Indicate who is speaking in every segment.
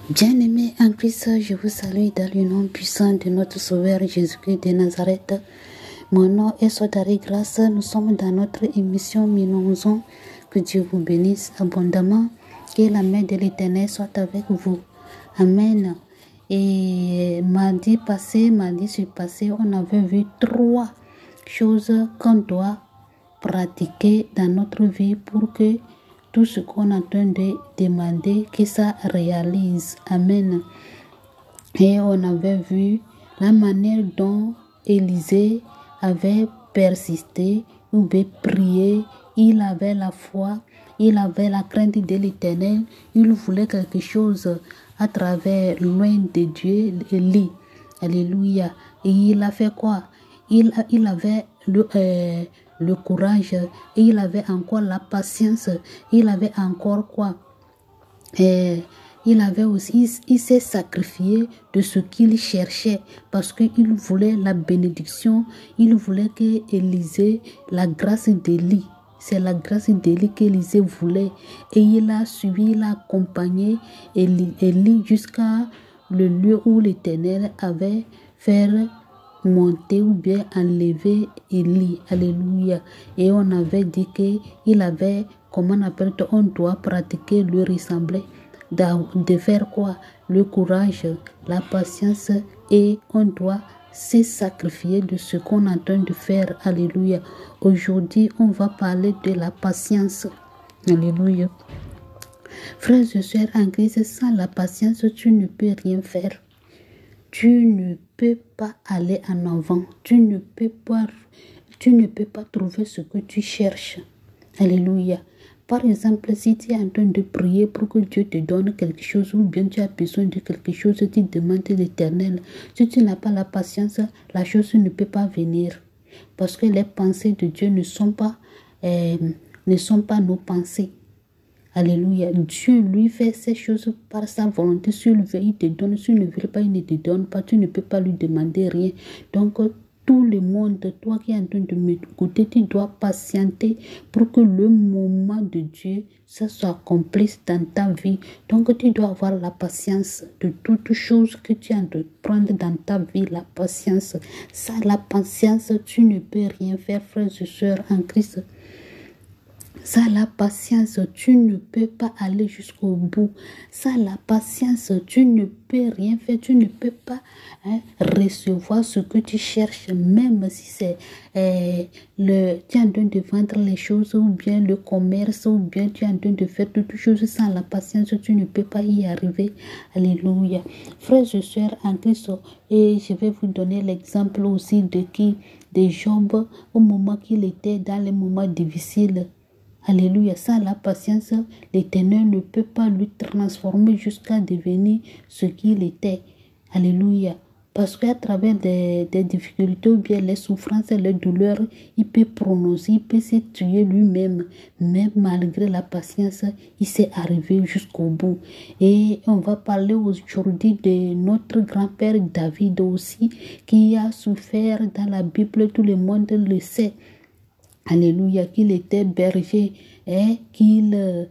Speaker 1: Bien-aimés en Christ, je vous salue dans le nom puissant de notre Sauveur Jésus-Christ de Nazareth. Mon nom est Sodari Grâce. Nous sommes dans notre émission Minonzon. Que Dieu vous bénisse abondamment. Que la main de l'Éternel soit avec vous. Amen. Et mardi surpassé, on avait vu 3 choses qu'on doit pratiquer dans notre vie pour que tout ce qu'on est en train de demander, que ça réalise. Amen. Et on avait vu la manière dont Élisée avait persisté ou bien prié. Il avait la foi, il avait la crainte de l'Éternel. Il voulait quelque chose à travers loin de Dieu, Élie. Alléluia. Et il a fait quoi? Il avait le courage, et il avait encore la patience, il avait encore quoi? Il avait aussi, il s'est sacrifié de ce qu'il cherchait parce qu'il voulait la bénédiction, il voulait que Élisée, la grâce d'Élie, c'est la grâce d'Élie qu'Élisée voulait. Et il a suivi, il a accompagné Élie jusqu'à le lieu où l'Éternel avait fait monter ou bien enlever Élie. Alléluia. Et on avait dit qu'il avait, comment on appelle, on doit pratiquer, lui ressembler, de faire quoi? Le courage, la patience, et on doit se sacrifier de ce qu'on est en train de faire. Alléluia. Aujourd'hui, on va parler de la patience. Alléluia. Frères et sœurs en Christ, sans la patience, tu ne peux rien faire. Tu ne peux pas aller en avant. Tu ne peux pas trouver ce que tu cherches. Alléluia. Par exemple, si tu es en train de prier pour que Dieu te donne quelque chose ou bien tu as besoin de quelque chose, tu demandes l'Éternel. Si tu n'as pas la patience, la chose ne peut pas venir. Parce que les pensées de Dieu ne sont pas nos pensées. Alléluia. Dieu lui fait ces choses par sa volonté. S'il veut, il te donne. S'il ne veut pas, il ne te donne pas. Tu ne peux pas lui demander rien. Donc, tout le monde, toi qui es en train de m'écouter, tu dois patienter pour que le moment de Dieu, ça soit accompli dans ta vie. Donc, tu dois avoir la patience de toutes choses que tu as de prendre dans ta vie. La patience. Sans la patience, tu ne peux rien faire, frères et sœurs en Christ. Sans la patience, tu ne peux pas aller jusqu'au bout. Sans la patience, tu ne peux rien faire. Tu ne peux pas recevoir ce que tu cherches, même si c'est tu es en train de vendre les choses, ou bien le commerce, ou bien tu es en train de faire toutes choses. Sans la patience, tu ne peux pas y arriver. Alléluia. Frères et sœurs en Christ, et je vais vous donner l'exemple aussi de Job, au moment qu'il était dans les moments difficiles. Alléluia. Sans la patience, l'Éternel ne peut pas lui transformer jusqu'à devenir ce qu'il était. Alléluia. Parce qu'à travers des difficultés ou bien les souffrances et les douleurs, il peut prononcer, il peut se tuer lui-même. Mais malgré la patience, il s'est arrivé jusqu'au bout. Et on va parler aujourd'hui de notre grand-père David aussi, qui a souffert dans la Bible, tout le monde le sait. Alléluia, qu'il était berger et qu'il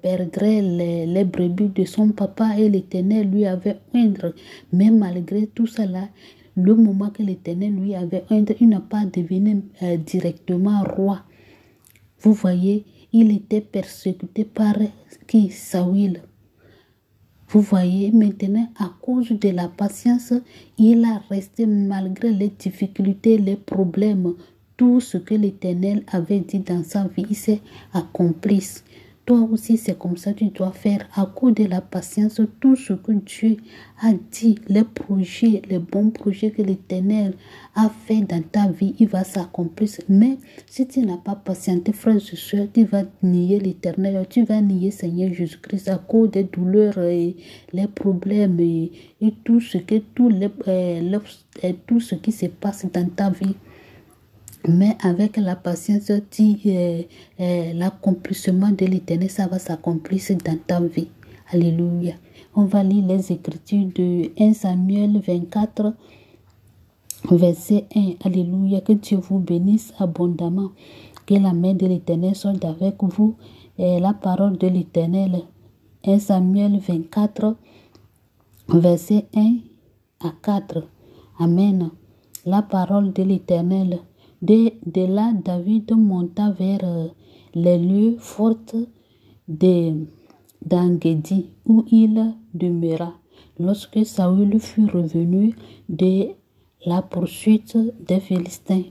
Speaker 1: perdrait les brebis de son papa et l'Éternel lui avait oindre. Mais malgré tout cela, le moment que l'Éternel lui avait oindre, il n'a pas devenu directement roi. Vous voyez, il était persécuté par Saül. Vous voyez, maintenant, à cause de la patience, il a resté malgré les difficultés, les problèmes. Tout ce que l'Éternel avait dit dans sa vie, il s'est accompli. Toi aussi, c'est comme ça que tu dois faire. À cause de la patience, tout ce que Dieu a dit, les projets, les bons projets que l'Éternel a fait dans ta vie, il va s'accomplir. Mais si tu n'as pas patienté, frères et sœurs, tu vas nier l'Éternel, tu vas nier Seigneur Jésus-Christ à cause des douleurs et les problèmes et tout ce qui se passe dans ta vie. Mais avec la patience, l'accomplissement de l'Éternel, ça va s'accomplir dans ta vie. Alléluia. On va lire les Écritures de 1 Samuel 24, verset 1. Alléluia. Que Dieu vous bénisse abondamment. Que la main de l'Éternel soit avec vous. Et la parole de l'Éternel. 1 Samuel 24, Versets 1 à 4. Amen. La parole de l'Éternel. De là, David monta vers les lieux forts d'Engedi, où il demeura. Lorsque Saül fut revenu de la poursuite des Philistins,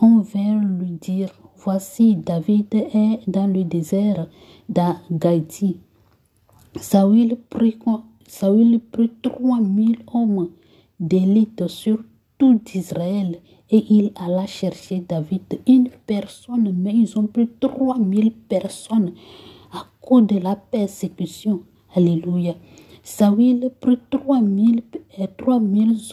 Speaker 1: on vint lui dire, voici, David est dans le désert d'Agaïti. Saül prit 3000 hommes d'élite sur tout Israël et il alla chercher David. Une personne, mais ils ont pris 3000 personnes à cause de la persécution. Alléluia. Saül prit 3000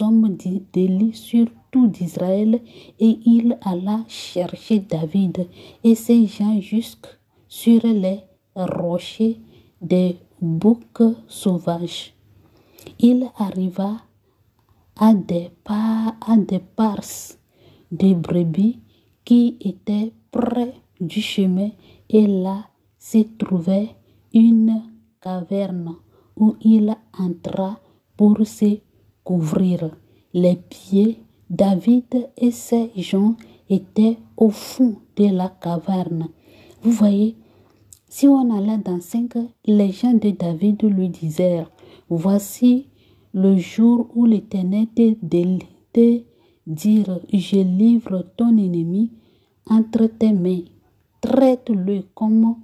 Speaker 1: hommes d'élite sur tout Israël et il alla chercher David et ses gens jusque sur les rochers des boucs sauvages. Il arriva à des parses de brebis qui étaient près du chemin et là se trouvait une caverne où il entra pour se couvrir les pieds. David et ses gens étaient au fond de la caverne. Vous voyez, si on allait dans 5, les gens de David lui disaient, voici le jour où l'Éternel te dire, je livre ton ennemi entre tes mains. Traite-le comme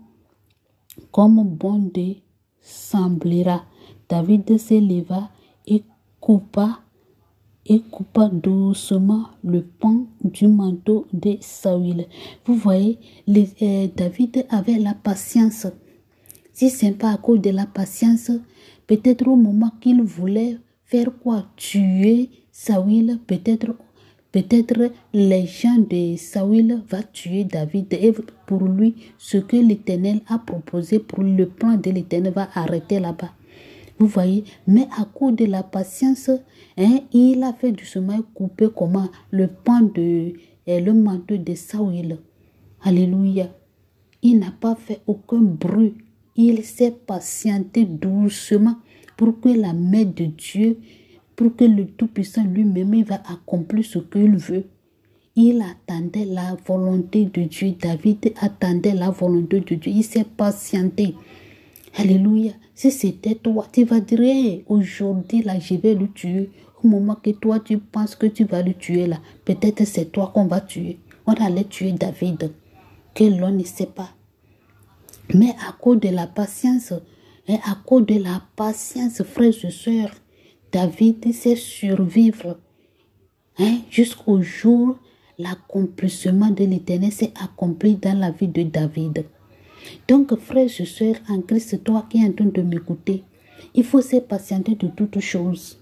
Speaker 1: bon te semblera. David se leva et coupa doucement le pan du manteau de Saül. Vous voyez, David avait la patience. Si ce n'est pas à cause de la patience, peut-être au moment qu'il voulait faire quoi? Tuer Saül, peut-être les gens de Saül vont tuer David. Et pour lui, ce que l'Éternel a proposé pour le plan de l'Éternel va arrêter là-bas. Vous voyez, mais à cause de la patience, il a fait doucement couper comment le manteau de Saül. Alléluia. Il n'a pas fait aucun bruit. Il s'est patienté doucement pour que la main de Dieu, pour que le Tout-Puissant lui-même il va accomplir ce qu'il veut. Il attendait la volonté de Dieu. David attendait la volonté de Dieu. Il s'est patienté. Alléluia. Si c'était toi, tu vas dire, hey, aujourd'hui, là, je vais le tuer. Au moment que toi, tu penses que tu vas le tuer, là, peut-être c'est toi qu'on va tuer. On allait tuer David, que l'on ne sait pas. Mais à cause de la patience, frères et sœurs, David sait survivre. Jusqu'au jour, l'accomplissement de l'Éternel s'est accompli dans la vie de David. Donc, frères et sœurs, en Christ, toi qui es en train de m'écouter, il faut se patienter de toutes choses.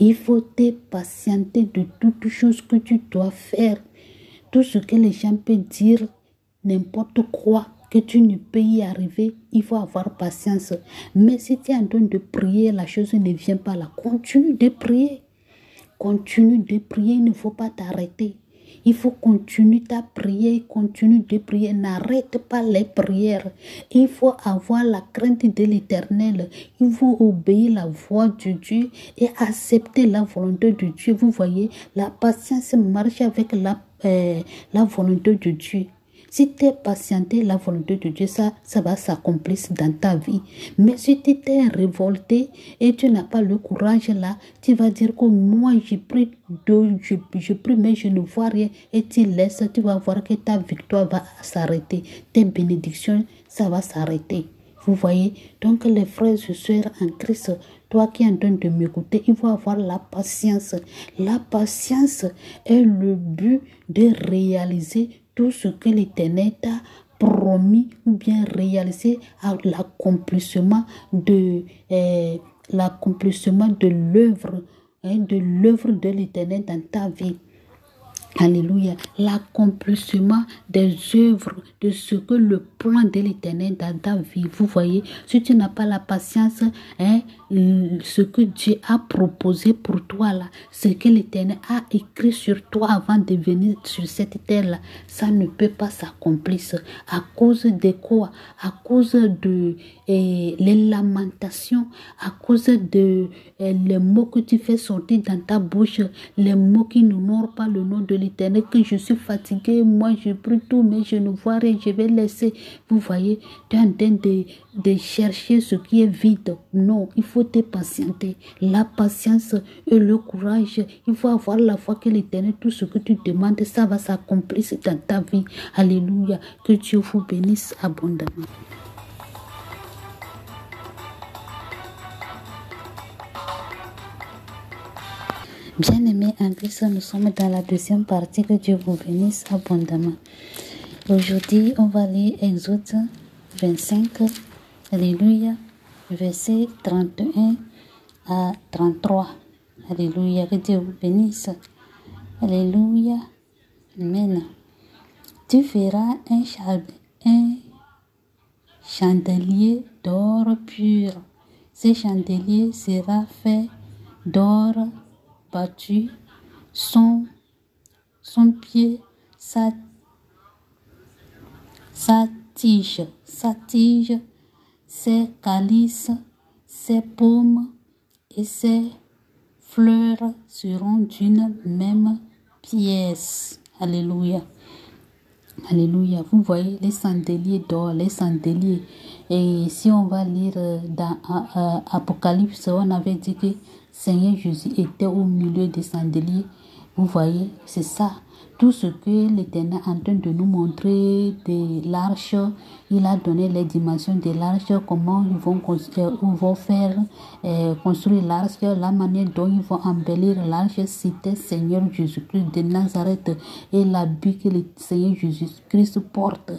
Speaker 1: Il faut te patienter de toutes choses que tu dois faire. Tout ce que les gens peuvent dire, n'importe quoi, que tu ne peux y arriver, il faut avoir patience. Mais si tu es en train de prier, la chose ne vient pas là. Continue de prier. Continue de prier, il ne faut pas t'arrêter. Il faut continuer ta prière, continue de prier, n'arrête pas les prières. Il faut avoir la crainte de l'Éternel. Il faut obéir la voix de Dieu et accepter la volonté de Dieu. Vous voyez, la patience marche avec la volonté de Dieu. Si tu es patienté, la volonté de Dieu, ça va s'accomplir dans ta vie. Mais si tu t'es révolté et tu n'as pas le courage là, tu vas dire que moi, je prie, mais je ne vois rien. Et tu laisses, tu vas voir que ta victoire va s'arrêter. Tes bénédictions, ça va s'arrêter. Vous voyez? Donc, les frères et sœurs en Christ, toi qui es en train de m'écouter, il faut avoir la patience. La patience est le but de réaliser tout ce que l'Éternel t'a promis ou bien réaliser à l'accomplissement de l'œuvre de l'Éternel dans ta vie. Alléluia. L'accomplissement des œuvres de ce que le plan de l'Éternel dans ta vie. Vous voyez, si tu n'as pas la patience, ce que Dieu a proposé pour toi là, ce que l'Éternel a écrit sur toi avant de venir sur cette terre là, ça ne peut pas s'accomplir. À cause de quoi? À cause de les lamentations, à cause de les mots que tu fais sortir dans ta bouche, les mots qui n'honorent pas le nom de l'Éternel, que je suis fatigué, moi je prie tout, mais je ne vois rien, je vais laisser. Vous voyez, tu es en train de chercher ce qui est vide. Non, il faut te patienter. La patience et le courage, il faut avoir la foi que l'Éternel, tout ce que tu demandes, ça va s'accomplir dans ta vie. Alléluia. Que Dieu vous bénisse abondamment. Bien-aimés en Christ, nous sommes dans la deuxième partie. Que Dieu vous bénisse abondamment. Aujourd'hui, on va lire Exode 25, Alléluia, versets 31 à 33. Alléluia, que Dieu vous bénisse. Alléluia, Amen. Tu feras un chandelier d'or pur. Ce chandelier sera fait d'or battu, son pied, sa tige, ses calices, ses paumes et ses fleurs seront d'une même pièce. Alléluia. Alléluia. Vous voyez les chandeliers d'or, les chandeliers. Et si on va lire dans Apocalypse, on avait dit que Seigneur Jésus était au milieu des chandeliers. Vous voyez, c'est ça. Tout ce que l'Éternel est en train de nous montrer de l'arche, il a donné les dimensions de l'arche, comment ils vont construire, construire l'arche, la manière dont ils vont embellir l'arche, c'était Seigneur Jésus-Christ de Nazareth et l'habit que le Seigneur Jésus-Christ porte,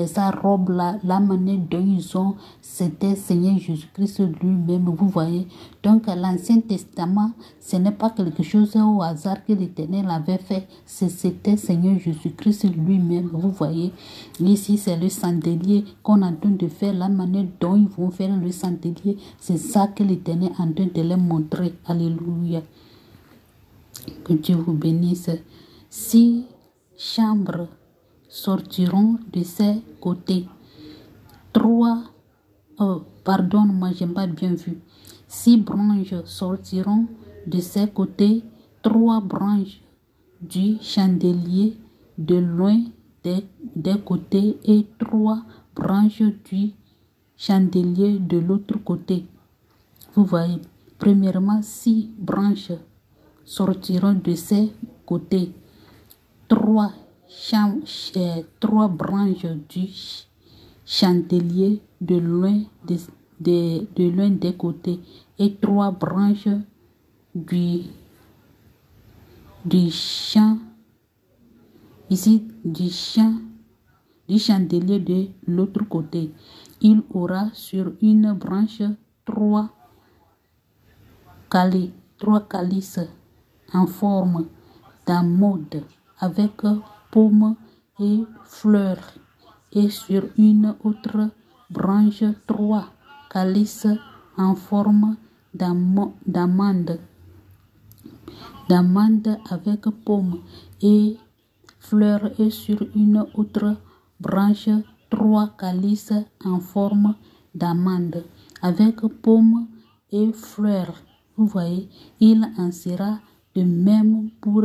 Speaker 1: sa robe, la manière dont ils ont, c'était Seigneur Jésus-Christ lui-même, vous voyez. Donc l'Ancien Testament, ce n'est pas quelque chose au hasard que l'Éternel avait fait, c'était Seigneur Jésus-Christ lui-même, vous voyez. Ici, c'est le chandelier qu'on est en train de faire, la manière dont ils vont faire le chandelier, c'est ça que l'Éternel est en train de les montrer. Alléluia. Que Dieu vous bénisse. 6 chambres sortiront de ces côtés. 3, pardonne-moi, j'ai pas bien vu. 6 branches sortiront de ces côtés, 3 branches du chandelier de loin des côtés et 3 branches du chandelier de l'autre côté. Vous voyez, premièrement, 6 branches sortiront de ces côtés, 3 branches du chandelier de loin des côtés et 3 branches du chandelier de l'autre côté. Il aura sur une branche 3 calices en forme d'amande avec paumes et fleurs, et sur une autre branche 3 calices en forme d'amande avec paumes et fleurs, et sur une autre branche 3 calices en forme d'amande avec paumes et fleurs. Vous voyez, il en sera de même pour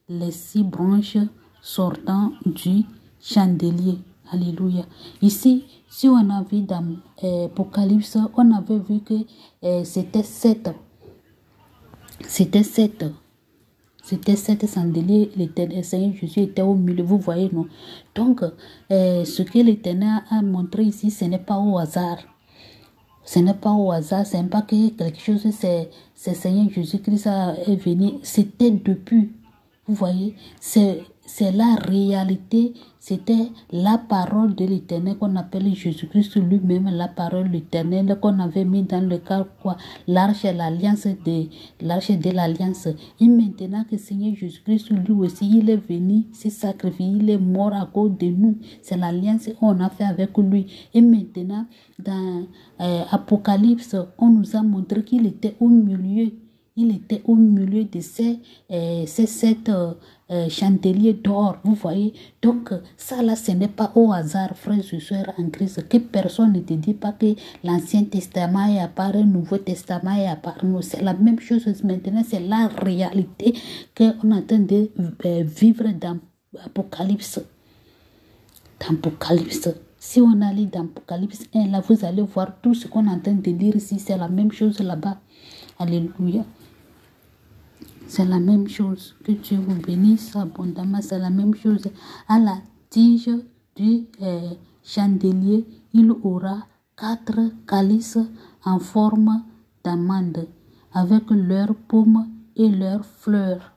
Speaker 1: les 6 branches sortant du chandelier. Alléluia. Ici, si on a vu dans Apocalypse, on avait vu que c'était 7 chandeliers. Le Seigneur Jésus était au milieu, vous voyez, non? Donc, ce que l'Éternel a montré ici, ce n'est pas au hasard. Ce n'est pas au hasard, ce n'est pas que quelque chose, c'est Seigneur Jésus-Christ est venu, c'était depuis. Vous voyez, c'est la réalité, c'était la parole de l'Éternel qu'on appelle Jésus-Christ lui-même, la parole de l'Éternel qu'on avait mis dans le cadre quoi, l'arche de l'alliance Et maintenant que Seigneur Jésus-Christ lui aussi, il est venu se sacrifier, il est mort à cause de nous. C'est l'alliance qu'on a fait avec lui. Et maintenant, dans Apocalypse, on nous a montré qu'il était au milieu. Il était au milieu de ces sept chandeliers d'or, vous voyez. Donc, ça là, ce n'est pas au hasard, frères et sœurs en Christ, que personne ne te dit pas que l'Ancien Testament est apparu, le Nouveau Testament est apparu. C'est la même chose maintenant, c'est la réalité qu'on est en train de vivre dans Apocalypse. Dans Apocalypse. Si on allait dans Apocalypse 1, là, vous allez voir tout ce qu'on est en train de lire ici, c'est la même chose là-bas. Alléluia. C'est la même chose. Que Dieu vous bénisse abondamment. C'est la même chose. À la tige du chandelier, il aura 4 calices en forme d'amande, avec leurs paumes et leurs fleurs.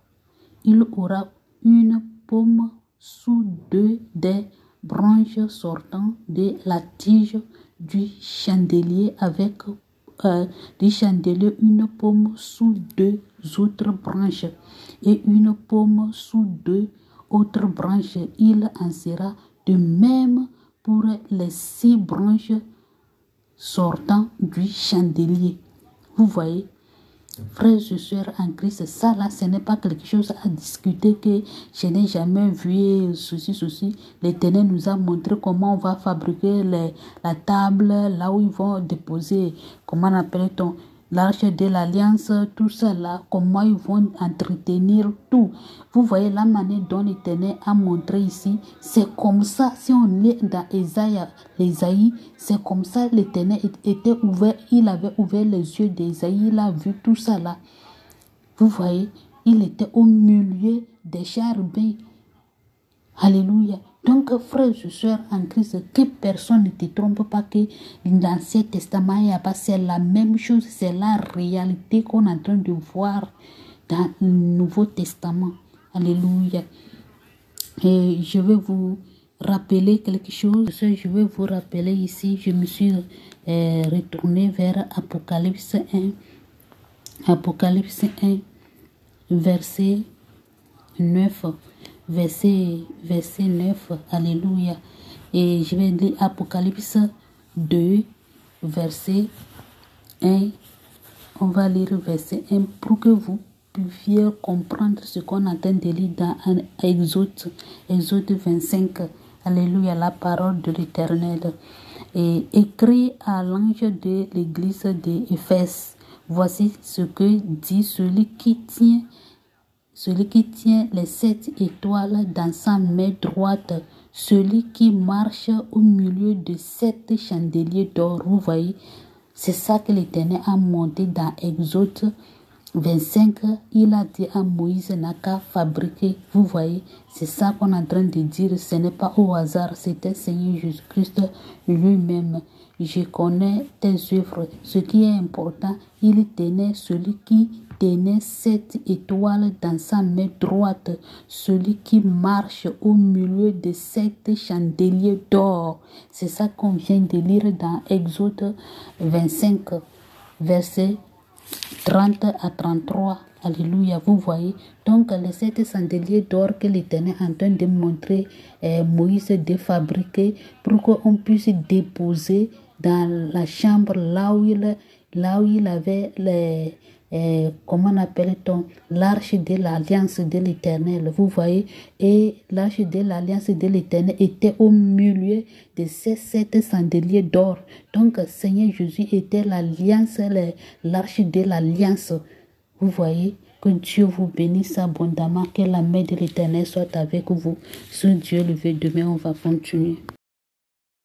Speaker 1: Il aura une paume sous 2 des branches sortant de la tige du chandelier avec du chandelier, une paume sous 2 autres branches et une paume sous 2 autres branches. Il en sera de même pour les 6 branches sortant du chandelier. Vous voyez, frères et sœurs en Christ, ça là, ce n'est pas quelque chose à discuter que je n'ai jamais vu, ceci. L'Éternel nous a montré comment on va fabriquer la table, là où ils vont déposer, comment appelle-t-on, l'arche de l'alliance, tout ça là, comment ils vont entretenir tout. Vous voyez la manière dont l'Éternel a montré ici, c'est comme ça, si on lit dans Ésaïe, c'est comme ça l'Éternel était ouvert, il avait ouvert les yeux d'Ésaïe, il a vu tout ça là. Vous voyez, il était au milieu des chérubins. Alléluia. Donc, frères et sœurs en Christ, que personne ne te trompe pas que l'Ancien Testament, il n'y a pas, c'est la même chose, c'est la réalité qu'on est en train de voir dans le Nouveau Testament. Alléluia. Et je vais vous rappeler quelque chose. Je vais vous rappeler ici, je me suis retourné vers Apocalypse 1. Apocalypse 1, verset 9. Verset 9, alléluia. Et je vais lire Apocalypse 2, verset 1. On va lire verset 1 pour que vous puissiez comprendre ce qu'on entend de lire dans Exode 25. Alléluia, la parole de l'Éternel. Et écrit à l'ange de l'église d'Éphèse, voici ce que dit celui qui tient les 7 étoiles dans sa main droite, celui qui marche au milieu de 7 chandeliers d'or. Vous voyez, c'est ça que l'Éternel a monté dans Exode 25. Il a dit à Moïse n'a qu'à fabriquer. Vous voyez, c'est ça qu'on est en train de dire. Ce n'est pas au hasard, c'était Seigneur Jésus-Christ lui-même. Je connais tes œuvres. Ce qui est important, il tenait celui qui tenait 7 étoiles dans sa main droite, celui qui marche au milieu de 7 chandeliers d'or. C'est ça qu'on vient de lire dans Exode 25, versets 30 à 33. Alléluia, vous voyez. Donc, les 7 chandeliers d'or que l'Éternel est en train de montrer Moïse de fabriquer pour qu'on puisse déposer dans la chambre là où il avait comment appelle-t-on, l'arche de l'alliance de l'Éternel, vous voyez, et l'arche de l'alliance de l'Éternel était au milieu de ces 7 chandeliers d'or. Donc, Seigneur Jésus était l'alliance, l'arche de l'alliance. Vous voyez, que Dieu vous bénisse abondamment, que la main de l'Éternel soit avec vous. Si Dieu le veut, demain on va continuer.